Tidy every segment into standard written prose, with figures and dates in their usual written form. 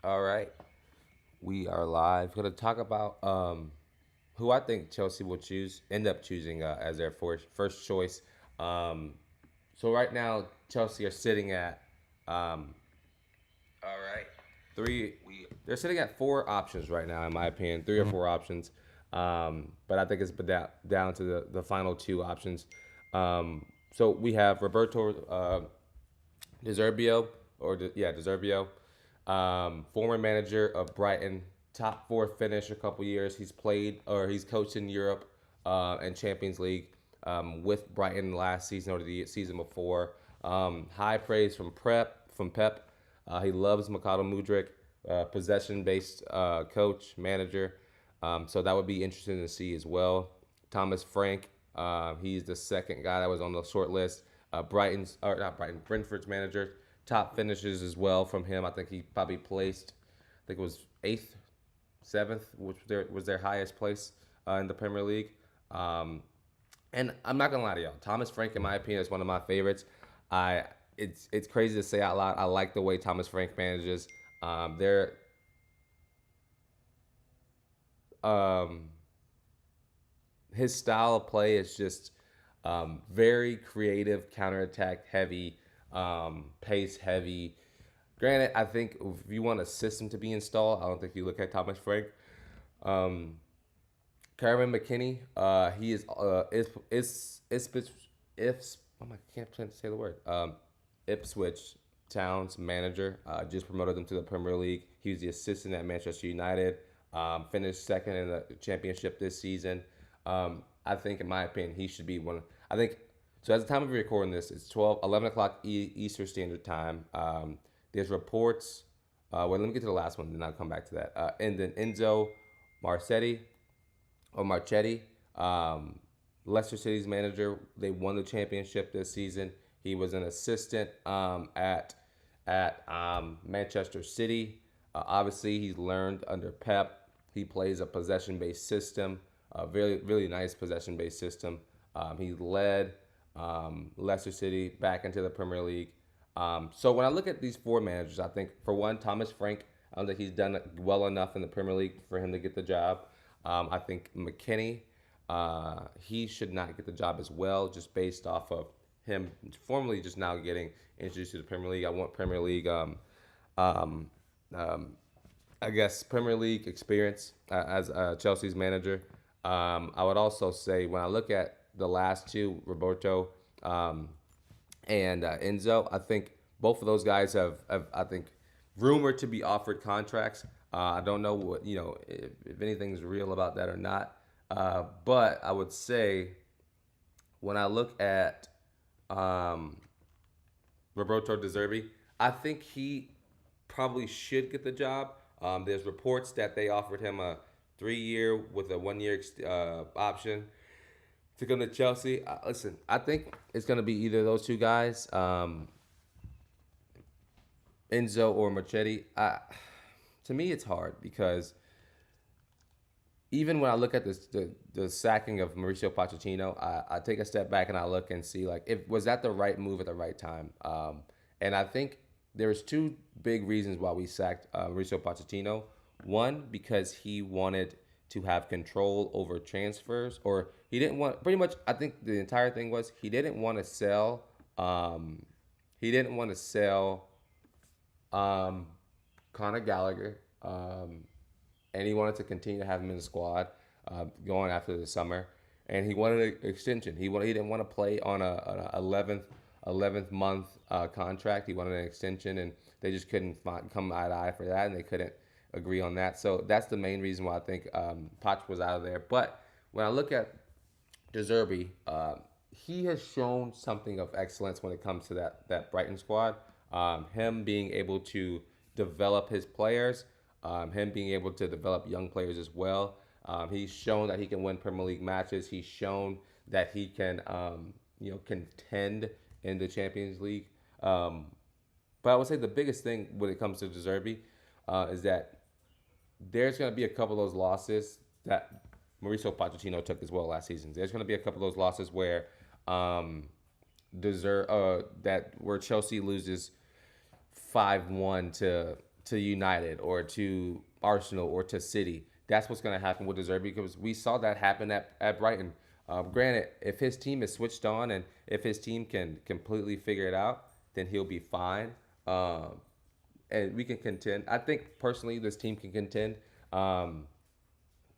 All right, we are live. Going to talk about who I think Chelsea will end up choosing as their first choice. Um, so right now, Chelsea are sitting at all right three. They're sitting at four options right now, in my opinion, three or four options. But I think it's down to the final two options. So we have Roberto Dezerbio, Dezerbio, former manager of Brighton, top four finish a couple years. He's coached in Europe and Champions League with Brighton last season or the season before. High praise from Pep. He loves Mikhailo Mudryk, possession-based coach manager. So that would be interesting to see as well. Thomas Frank, he's the second guy that was on the short list. Brentford's manager. Top finishes as well from him. I think he probably placed, I think it was eighth, seventh, which was their highest place in the Premier League. And I'm not gonna lie to y'all, Thomas Frank, in my opinion, is one of my favorites. I it's crazy to say out loud. I like the way Thomas Frank manages. They're um, his style of play is just very creative, counterattack heavy, pace heavy. Granted, I think if you want a system to be installed, I don't think you look at Thomas Frank. Um, Kevin McKinney, he is I can't say the word. Ipswich Town's manager, just promoted them to the Premier League. He was the assistant at Manchester United. Finished second in the championship this season. I think, in my opinion, he should be one. I think so. At the time of recording this, it's 11 o'clock Eastern Standard Time. There's reports. Let me get to the last one, then I'll come back to that. And then Enzo Marchetti, Leicester City's manager. They won the championship this season. He was an assistant at Manchester City. Obviously, he's learned under Pep. He plays a possession-based system, a really, really nice possession-based system. He led Leicester City back into the Premier League. So when I look at these four managers, I think, for one, Thomas Frank, I don't think he's done well enough in the Premier League for him to get the job. I think McKinney, he should not get the job as well, just based off of him formally just now getting introduced to the Premier League. I want Premier League, um, um, I guess, Premier League experience as Chelsea's manager. I would also say when I look at the last two, Roberto and Enzo, I think both of those guys have I think, rumored to be offered contracts. I don't know if anything's real about that or not. But I would say when I look at um, Roberto De Zerbi, I think he probably should get the job. There's reports that they offered him a 3 year with a 1 year option to come to Chelsea. Listen, I think it's going to be either of those two guys, Enzo or Machete. To me, it's hard because even when I look at the sacking of Mauricio Pochettino, I take a step back and I look and see, like, if was that the right move at the right time. And I think there's two big reasons why we sacked Mauricio Pochettino. One, because he wanted to have control over transfers, or he didn't want, pretty much. I think the entire thing was he didn't want to sell. He didn't want to sell um, Conor Gallagher. And he wanted to continue to have him in the squad going after the summer. And he wanted an extension. He didn't want to play on an 11th month contract. He wanted an extension, and they just couldn't come eye to eye for that, and they couldn't agree on that. So that's the main reason why I think Poch was out of there. But when I look at De Zerbi, he has shown something of excellence when it comes to that Brighton squad. Him being able to develop his players, him being able to develop young players as well. He's shown that he can win Premier League matches. He's shown that he can, contend in the Champions League. But I would say the biggest thing when it comes to De Zerbi is that there's going to be a couple of those losses that Mauricio Pochettino took as well last season. There's going to be a couple of those losses where where Chelsea loses 5-1 to to United or to Arsenal or to City. That's what's going to happen with Deserve because we saw that happen at Brighton. Granted, if his team is switched on and if his team can completely figure it out, then he'll be fine. And we can contend. I think personally, this team can contend. Um,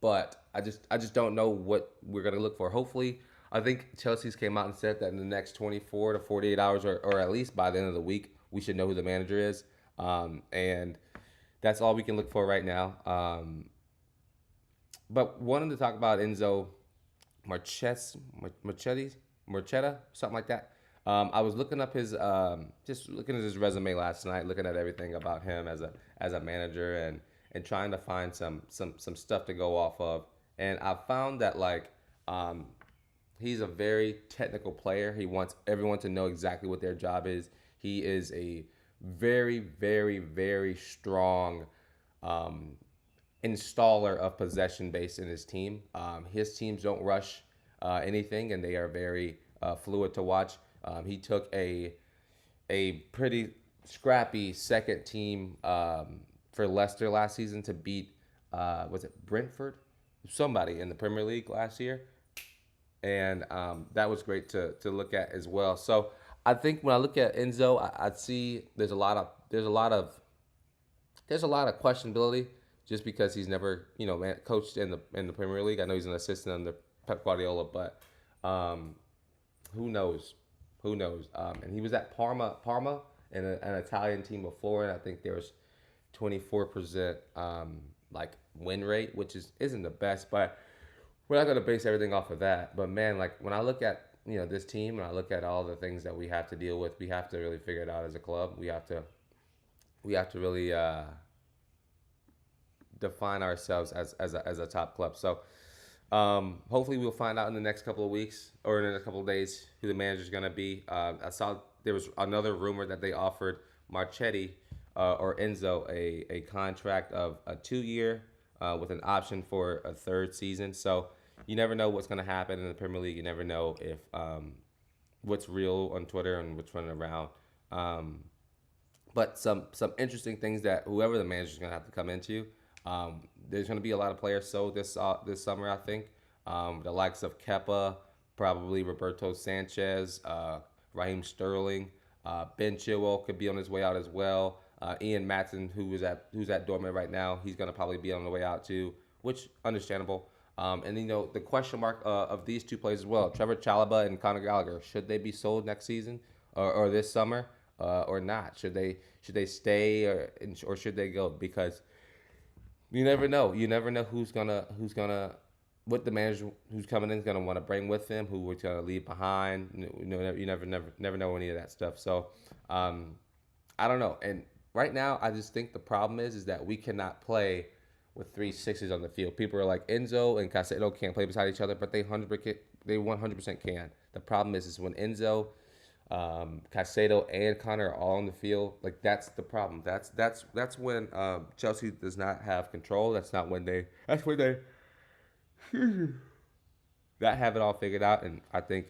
but I just don't know what we're gonna look for. Hopefully, I think Chelsea's came out and said that in the next 24 to 48 hours, or at least by the end of the week, we should know who the manager is. And that's all we can look for right now. But wanted to talk about Enzo Marches, Marchetti, Marchetta, something like that. I was looking up his, just looking at his resume last night, looking at everything about him as a manager, and trying to find some stuff to go off of. And I found that um, he's a very technical player. He wants everyone to know exactly what their job is. He is a very, very, very strong um, installer of possession base in his team. His teams don't rush anything, and they are very fluid to watch. He took a pretty scrappy second team for Leicester last season to beat was it Brentford, somebody in the Premier League last year, and that was great to look at as well. So I think when I look at Enzo, I see there's a lot of questionability just because he's never coached in the Premier League. I know he's an assistant under Pep Guardiola, but um, who knows? Who knows? And he was at Parma, in an Italian team before, and I think there was 24% like win rate, which isn't the best, but we're not going to base everything off of that. But man, like when I look at this team and I look at all the things that we have to deal with, we have to really figure it out as a club. We have to really define ourselves as a top club. So hopefully we'll find out in the next couple of weeks or in the next couple of days who the manager is going to be. I saw there was another rumor that they offered Marchetti or Enzo a contract of a 2 year with an option for a third season. So you never know what's going to happen in the Premier League. You never know if what's real on Twitter and what's running around. But some interesting things that whoever the manager is going to have to come into. There's going to be a lot of players sold this summer, I think. The likes of Kepa, probably Roberto Sanchez, Raheem Sterling, Ben Chilwell could be on his way out as well. Ian Matson, who's at Dortmund right now, he's going to probably be on the way out too, which understandable. And the question mark of these two players as well, Trevor Chalobah and Conor Gallagher, should they be sold next season or this summer or not? Should they stay or should they go? Because you never know. You never know who's gonna what the manager who's coming in is gonna want to bring with them, who we're gonna leave behind. You never know any of that stuff. So I don't know. And right now, I just think the problem is that we cannot play with 3 6s on the field. People are like Enzo and Caicedo can't play beside each other, but they 100% can. The problem is when Enzo, Caicedo and Connor are all on the field. Like that's the problem. That's when Chelsea does not have control. That's when they that have it all figured out, and I think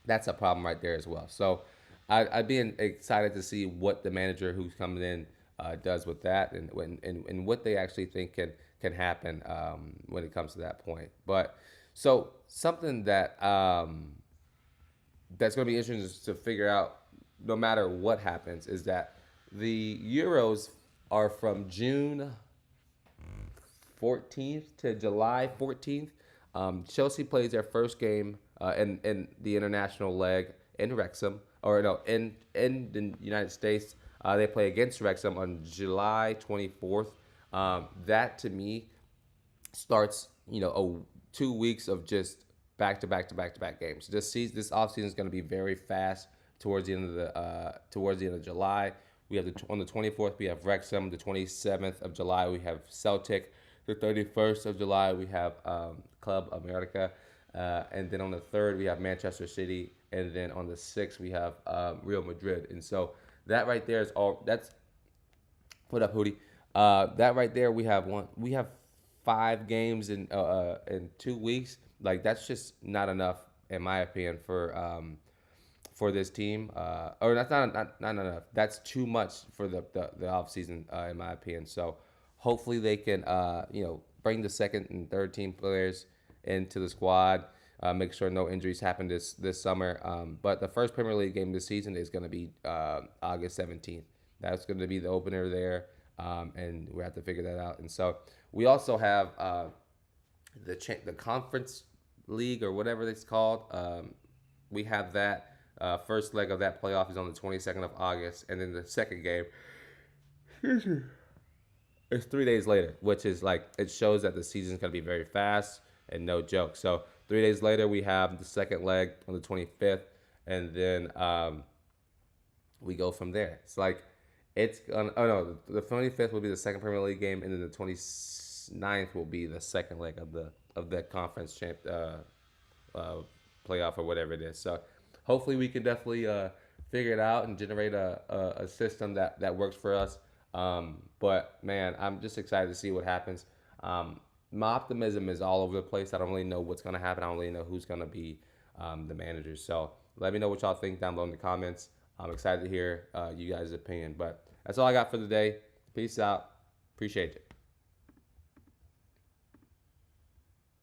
that's a problem right there as well. So I'd be excited to see what the manager who's coming in does with that, and what they actually think can happen when it comes to that point. But so something that's going to be interesting to figure out no matter what happens is that the Euros are from June 14th to July 14th. Chelsea plays their first game in the international leg in Wrexham, or no, in the United States. They play against Wrexham on July 24th. That to me starts 2 weeks of just back to back to back to back games. This offseason is going to be very fast towards the end of July. We have on the 24th we have Wrexham. The 27th of July we have Celtic. The 31st of July we have Club America, and then on the 3rd we have Manchester City, and then on the 6th we have Real Madrid. And so that right there is all. That's what up, Hootie. That right there we have 5 games in 2 weeks. Like that's just not enough, in my opinion, for this team. Or that's not enough. That's too much for the offseason, in my opinion. So hopefully they can, bring the second and third team players into the squad. Make sure no injuries happen this summer. But the first Premier League game this season is going to be August 17th. That's going to be the opener there, and we have to figure that out. And so we also have the conference league or whatever it's called. We have that. First leg of that playoff is on the 22nd of August, and then the second game it's 3 days later, which is like it shows that the season's gonna be very fast and no joke. So 3 days later, we have the second leg on the 25th, and then we go from there. It's like it's gonna. Oh no, the 25th will be the second Premier League game, and then the 29th will be the second leg of that conference playoff or whatever it is. So hopefully we can definitely figure it out and generate a system that works for us. But man, I'm just excited to see what happens. My optimism is all over the place. I don't really know what's going to happen. I don't really know who's going to be the managers. So let me know what y'all think down below in the comments. I'm excited to hear you guys' opinion. But that's all I got for the day. Peace out. Appreciate it.